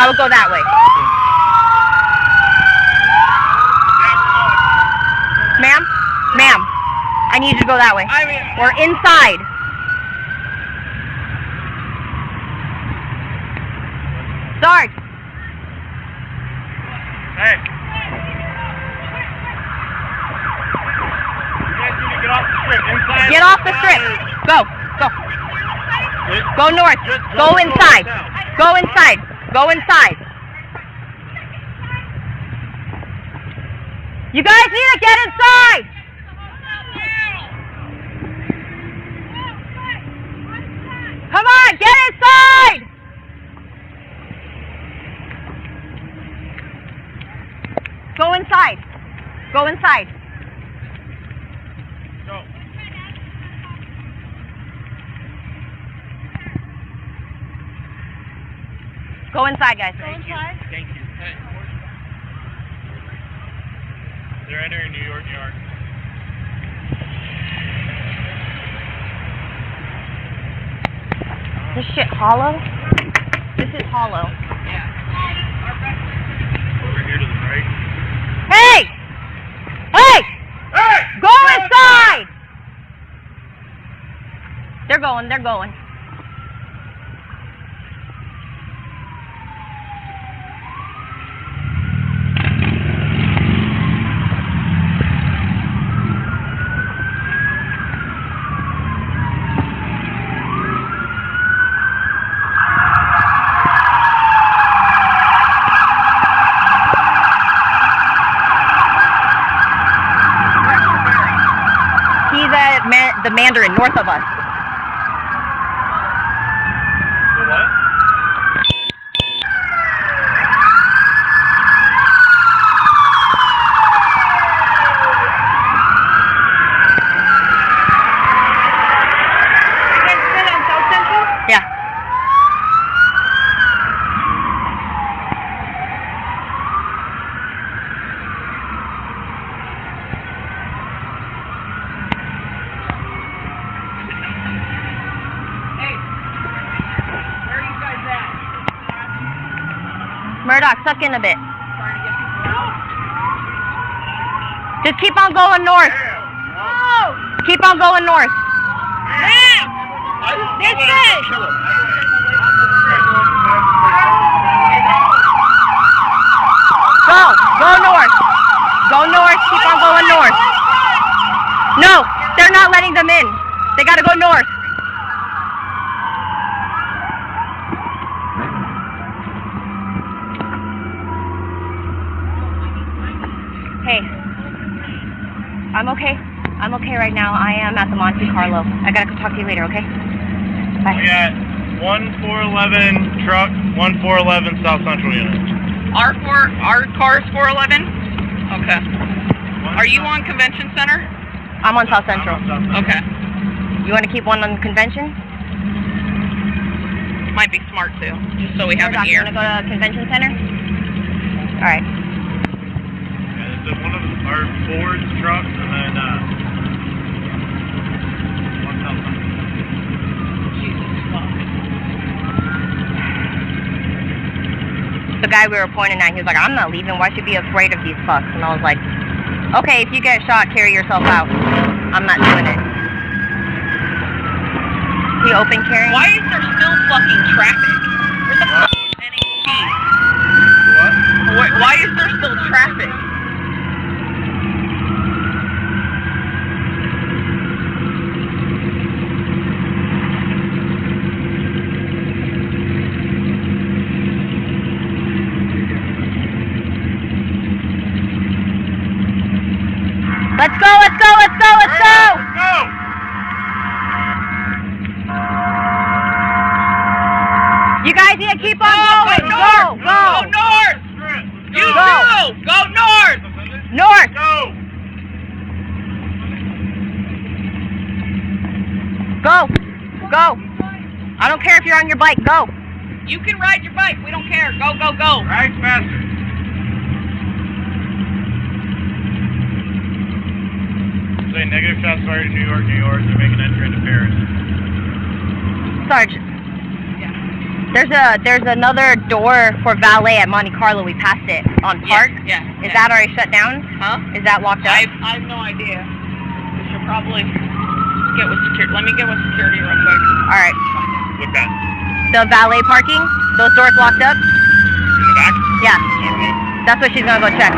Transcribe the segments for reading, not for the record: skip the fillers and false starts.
I would go that way. Ma'am? Ma'am, I need you to go that way. We're inside. Sarge. Hey. You guys need to get off the strip. Inside. Get off the strip. Go. Go. Go north. Go inside. Go inside. Go inside. You guys need to get inside. Come on, get inside. Go inside. Go inside. Go. Go inside, guys. Thank you. Thank you. Hey. They're entering New York Yard. This shit hollow? This is hollow. Over here to the right. Hey! Hey! Hey! Go inside! They're going, they're going. The Mandarin north of us. The what? You guys sit on South Central? Yeah. Murdoch, suck in a bit. Just keep on going north. Keep on going north. This way. Go north. Go north, keep on going north. No, they're not letting them in. They gotta go north. Hey, I'm okay. I'm okay right now. I am at the Monte Carlo. I gotta go talk to you later, okay? Bye. We got 1411 truck, 1411 South Central unit. Our car's 411? Okay. Are you on Convention Center? I'm on South Central. Okay. You want to keep one on Convention? Might be smart too, just so we have Murdoch, an you ear. want to go to Convention Center? All right. Yeah, it's one of our Ford's trucks, and then one South Central. The guy we were pointing at, he was like, I'm not leaving. Why should I be afraid of these fucks? And I was like, okay, if you get shot, carry yourself out. I'm not doing it. He open carrying? Why is there still fucking traffic? Where the fuck is NHP? What? Why is there still traffic? Let's go, let's go, let's go, let's go! Let's go! You guys need to keep on going. Go, go. Go north! You Go. too! Go north! North. Go! Go. Go. I don't care if you're on your bike. Go. You can ride your bike. We don't care. Go, go, go. Ride faster. Say negative shots fired in New York, New York. They're making entry into Paris. Sarge. Yeah. There's another door for valet at Monte Carlo. We passed it on Park. Yeah. Is that already shut down? Huh? Is that locked up? I have no idea. We should probably get with security. Let me get with security real quick. All right. What's that? The valet parking. Those doors locked up. In the back? Yeah. I don't know. That's what she's gonna go check.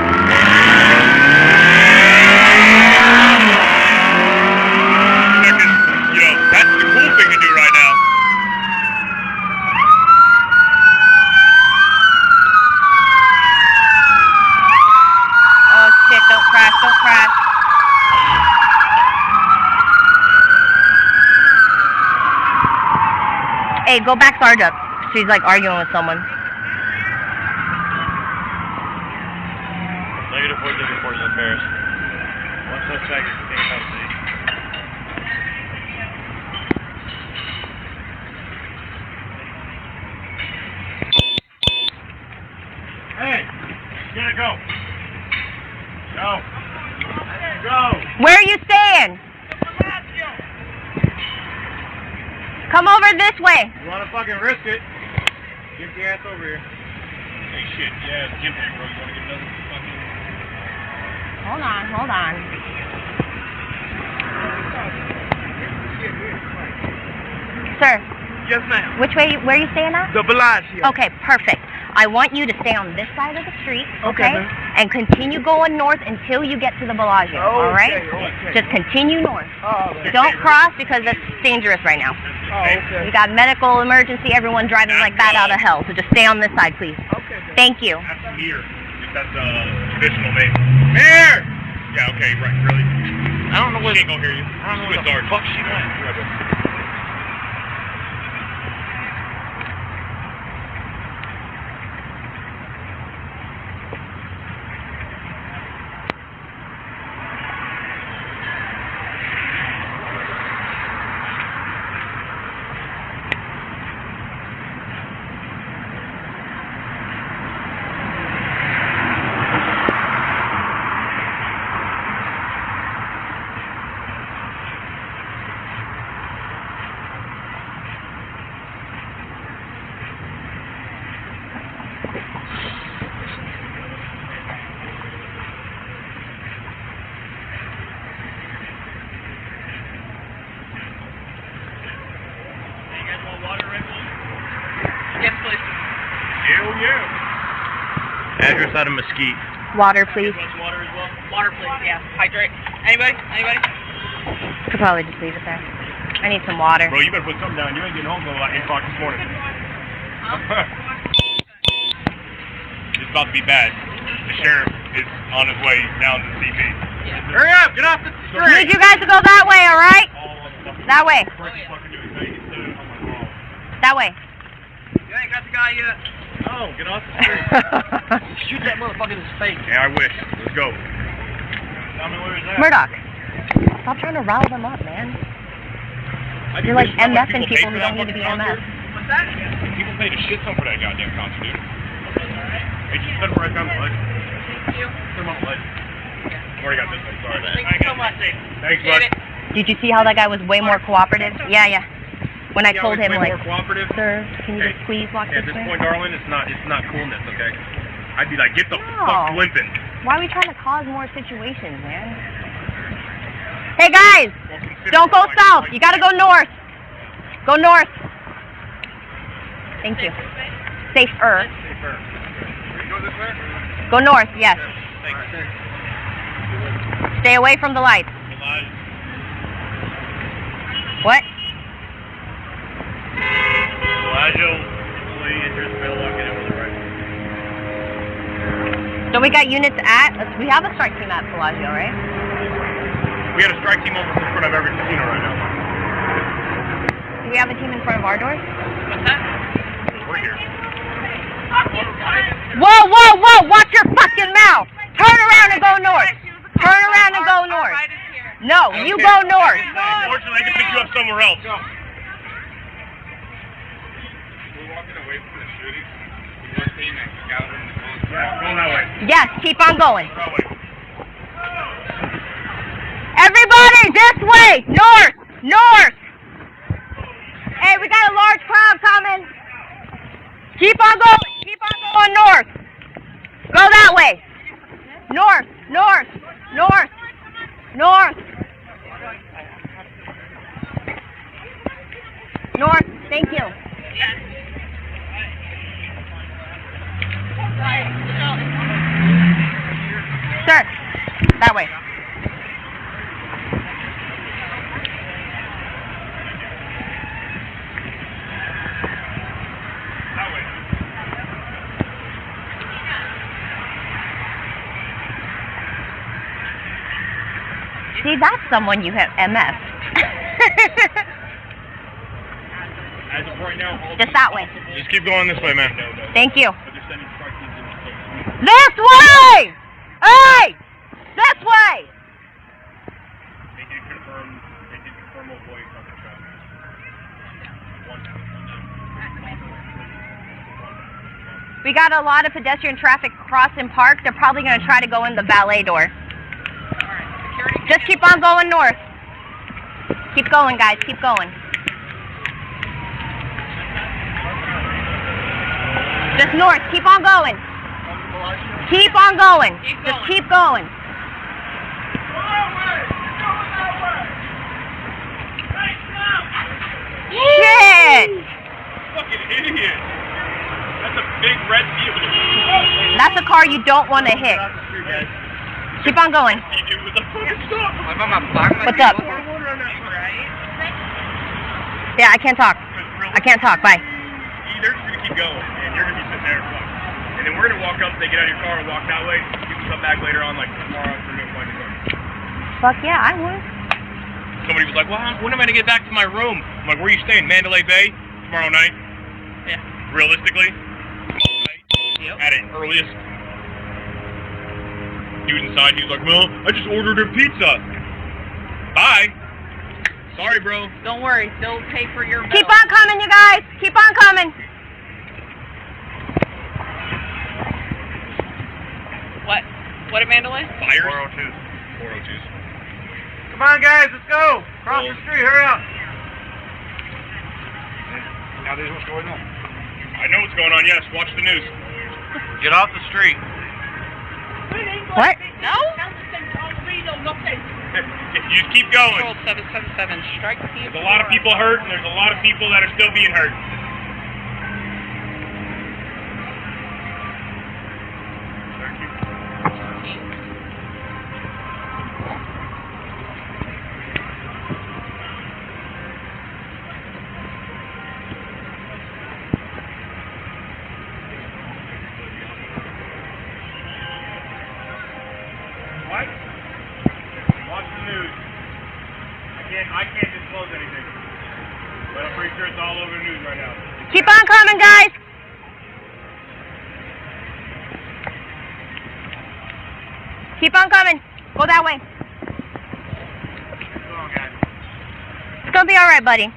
You know, that's the cool thing to do right now. Oh shit, don't crash, don't crash. Hey, go back Sarge up. She's like arguing with someone. Negative 4 reports in Paris. One suspect is in custody. Hey, get it, go. Go. Go. Where are you staying? Come over this way. You wanna fucking risk it? Get your ass over here. Hey shit, yeah, it's Gimple, bro. You wanna get another fucking... Hold on. Sir, Yes, ma'am. which way, where are you staying at? The Bellagio. Okay, perfect. I want you to stay on this side of the street, okay? ma'am. And continue going north until you get to the Bellagio, all right? Okay. Just continue north. Oh, Don't cross because that's dangerous right now. okay. We got medical emergency, everyone driving like bat out of hell, so just stay on this side, please. Okay. Thank you. That's Mir. That's traditional name. Mir! Yeah, okay, right, really? I don't know what. She ain't gonna hear you. I don't know She what was the dark. fuck she went. Right, bro. Yes, please. Hell yeah. Address out of Mesquite. Water, please. Want some water as well? Water, please. Yeah. Hydrate. Anybody? Could probably just leave it there. I need some water. Bro, you better put something down. You ain't getting home till like 8 o'clock this morning. It's about to be bad. The sheriff is on his way down to CP. Hurry up! Get off the I need you guys to go that way, all right? That way. That way. You ain't got the guy yet. No, get off the street. Shoot that motherfucker in his face. Yeah, I wish. Let's go. Tell me where he's at. Murdoch, stop trying to rile them up, man. You're like MFing people who don't need to be MF. What's that? People paid a shit ton for that goddamn concert, dude. Hey, just put him right down the ledge. Thank you. Put him on the ledge. I've already got this one, sorry. Thank you so much. Thanks, Get bud. it. Did you see how that guy was way more cooperative? Yeah. When I told him, way like, more cooperative. sir, can you Hey, just please walk At this this way? point, darling, it's not coolness, okay? I'd be like, get the No. fuck limping. Why are we trying to cause more situations, man? Hey, guys, don't go south. You gotta go north. Go north. Thank you. Safer. You go this way? Go north, yes. Thanks. Stay away from the lights. What? Bellagio, fully interest available. Get it with the right. So we got units at, we have a strike team at Bellagio, right? We had a strike team almost in front of every casino right now. Do we have a team in front of our doors? What's that? We're here. Whoa! Watch your fucking mouth! Turn around and go north! Turn around and go north! No, you go north! Unfortunately, I can pick you up somewhere else. We're walking away from the shooting. We're seeing that scout in the woods. Yeah, go that way. Yes, keep on going. That way. Everybody, this way! North! North! Hey, we got a large crowd coming! Keep on going. Keep on going north. Go that way. North, north, north, north. North. Thank you. Sir, that way. See, that's someone you have MS. As of right now, Just that way. just keep going this way, man. Thank you. But they're sending strike teams in this way. This way! Hey! This way! They did confirm avoidance on the traffic. We got a lot of pedestrian traffic crossing park. They're probably going to try to go in the valet door. Just keep on going north. Keep going, guys. Keep going. Just north. Keep on going. Keep on going. Just keep going. Shit! Fucking idiot! That's a big red vehicle. That's a car you don't want to hit. Keep on going. What's up? Yeah, I can't talk. I can't talk. Bye. They're just gonna keep going, and you're gonna be sitting there, fuck. And then we're gonna walk up, they get out of your car and walk that way. You can come back later on, like tomorrow afternoon, find your car. Fuck yeah, I would. Somebody was like, well, when am I gonna get back to my room? I'm like, where are you staying? Mandalay Bay? Tomorrow night? Yeah. Realistically? Tomorrow night? Yep. At its earliest. Dude inside, he was like, well, I just ordered a pizza. Bye. Sorry, bro. Don't worry, they'll pay for your bill. Keep on coming, you guys. Keep on coming. What at Mandalay? Fires? 402s. 402s. Come on, guys, let's go. Cross the street, hurry up. Now this is what's going on. I know what's going on, yes. Watch the news. Get off the street. What? No? You just keep going. Control 777, strike team. There's a lot of people hurt, and there's a lot of people that are still being hurt. What? Watch the news. I can't disclose anything. But I'm pretty sure it's all over the news right now. Keep on coming, guys. Keep on coming. Go that way. Come on, guys. It's gonna be all right, buddy.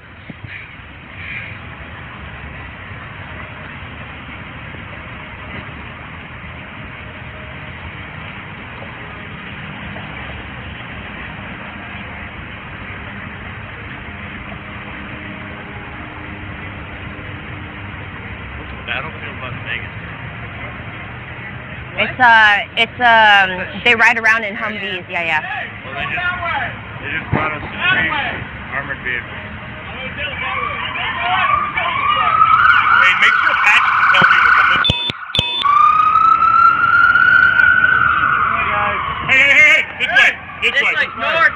Battlefield Las Vegas. They ride around in Humvees. Yeah. Well, they just brought us some armored vehicles. Hey, make sure Patches is telling you what the list is. Hey, this way. This way. North.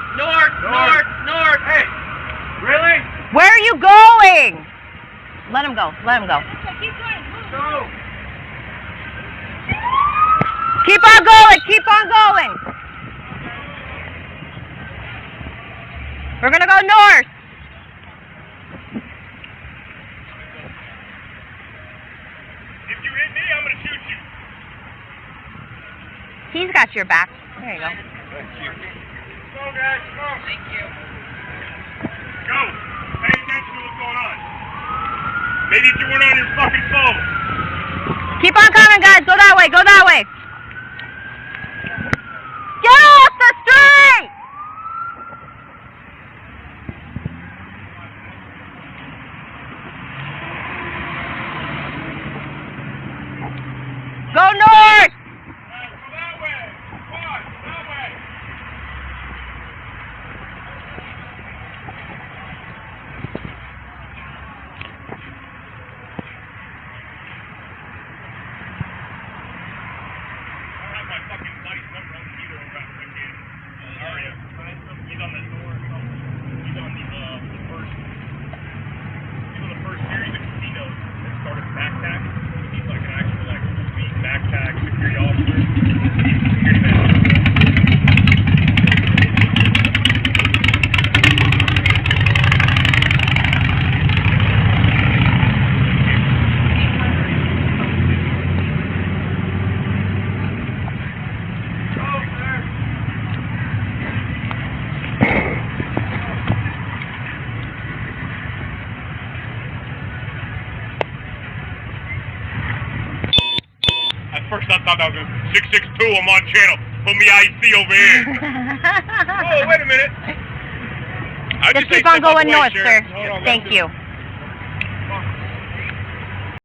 Hey, really? Where are you going? Let him go. Let him go. Go. Keep on going. Keep on going. We're gonna go north. If you hit me, I'm gonna shoot you. He's got your back. There you go. Go, guys, go. Thank you. Go. Pay attention to what's going on. Maybe if you weren't on your fucking phone. Keep on coming, guys. Go that way. Go that way. Get off the street! He's on the door. He's on the first. He's on the first series of casinos that started backpack. He's like an actual speed backpack security officer. Security man. At first I thought that was a 662. I'm on channel. Put me IC over here. Oh, wait a minute. Just keep on going north, sir. Hold on, Thank you.